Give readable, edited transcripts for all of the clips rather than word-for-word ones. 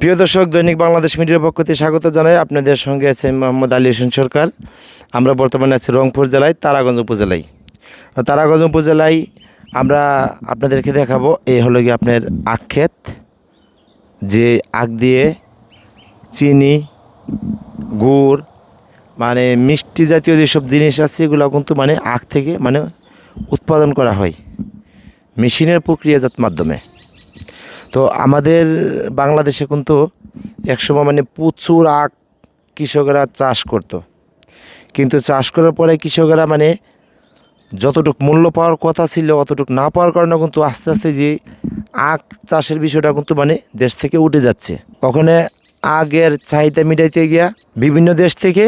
প্রিয় দর্শক, দৈনিক বাংলাদেশ মিডিয়ার পক্ষ থেকে স্বাগত জানাই। আপনাদের সঙ্গে আছে মোহাম্মদ আলী হোসেন সরকার। আমরা বর্তমানে আছি রংপুর জেলায় তারাগঞ্জ উপজেলায়। তারাগঞ্জ উপজেলায় আমরা আপনাদেরকে দেখাবো এই হলো গিয়ে আপনার আখ ক্ষেত, যে আখ দিয়ে চিনি, গুড়, মানে মিষ্টি জাতীয় যেসব জিনিস আছে এগুলো কিন্তু মানে আখ থেকে মানে উৎপাদন করা হয় মেশিনের প্রক্রিয়াজাত মাধ্যমে। তো আমাদের বাংলাদেশে কিন্তু একসময় মানে প্রচুর আখ কৃষকেরা চাষ করত, কিন্তু চাষ করার পরে কৃষকেরা মানে যতটুকু মূল্য পাওয়ার কথা ছিল অতটুকু না পাওয়ার কারণে কিন্তু আস্তে আস্তে যে আখ চাষের বিষয়টা কিন্তু মানে দেশ থেকে উঠে যাচ্ছে। ওখানে আগের চাহিদা মিটাইতে গিয়া বিভিন্ন দেশ থেকে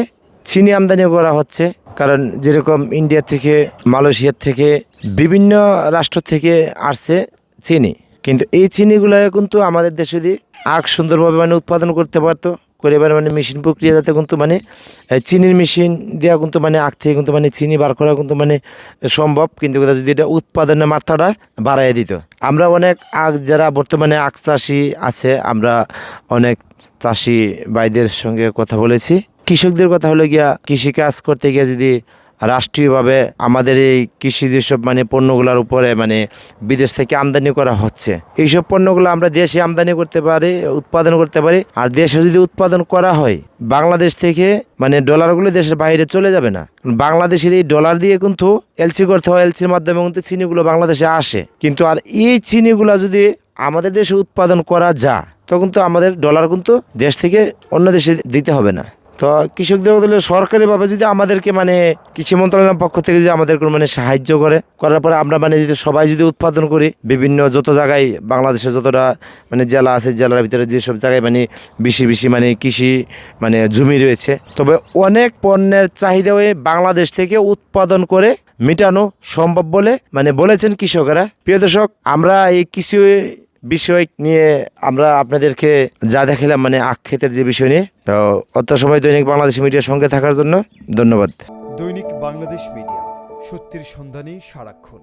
চিনি আমদানি করা হচ্ছে, কারণ যেরকম ইন্ডিয়া থেকে, মালয়েশিয়ার থেকে, বিভিন্ন রাষ্ট্র থেকে আসছে চিনি। কিন্তু এই চিনিগুলো কিন্তু আমাদের দেশে যদি আখ সুন্দরভাবে মানে উৎপাদন করতে পারতো, করে এবার মানে মেশিন প্রক্রিয়া যাতে কিন্তু মানে চিনির মেশিন দেওয়া কিন্তু মানে আখ থেকে কিন্তু মানে চিনি বার করা কিন্তু মানে সম্ভব, কিন্তু যদি এটা উৎপাদনের মাত্রাটা বাড়াই দিত। আমরা অনেক আখ, যারা বর্তমানে আখ চাষি আছে, আমরা অনেক চাষি ভাইদের সঙ্গে কথা বলেছি। কৃষকদের কথা হলো গিয়া কৃষিকাজ করতে গিয়ে যদি রাষ্ট্রীয়ভাবে আমাদের এই কৃষি যেসব মানে পণ্যগুলোর উপরে মানে বিদেশ থেকে আমদানি করা হচ্ছে, এইসব পণ্যগুলো আমরা দেশে আমদানি করতে পারি, উৎপাদন করতে পারি। আর দেশে যদি উৎপাদন করা হয়, বাংলাদেশ থেকে মানে ডলারগুলো দেশের বাইরে চলে যাবে না। বাংলাদেশের এই ডলার দিয়ে কিন্তু এলসি করতে হয়, এলসির মাধ্যমে কিন্তু চিনিগুলো বাংলাদেশে আসে। কিন্তু আর এই চিনিগুলো যদি আমাদের দেশে উৎপাদন করা যায়, তখন তো আমাদের ডলার কিন্তু দেশ থেকে অন্য দেশে দিতে হবে না। তো কৃষকদের বদলে সরকারিভাবে যদি আমাদেরকে মানে কৃষি মন্ত্রণালয়ের পক্ষ থেকে যদি আমাদেরকে মানে সাহায্য করার পরে আমরা মানে যদি সবাই যদি উৎপাদন করি, বিভিন্ন যত জায়গায় বাংলাদেশে যতটা মানে জেলা আছে, জেলার ভিতরে যেসব জায়গায় মানে বেশি বেশি মানে কৃষি মানে জমি রয়েছে, তবে অনেক পণ্যের চাহিদা হয়ে বাংলাদেশ থেকে উৎপাদন করে মেটানো সম্ভব বলে মানে বলেছেন কৃষকেরা। প্রিয় দর্শক, আমরা এই কৃষি বিষয় নিয়ে আমরা আপনাদেরকে যা দেখালাম মানে আখ ক্ষেতের যে বিষয় নিয়ে, তো অত সময় দৈনিক বাংলাদেশ মিডিয়ার সঙ্গে থাকার জন্য ধন্যবাদ। দৈনিক বাংলাদেশ মিডিয়া, সত্যের সন্ধানে সারাক্ষণ।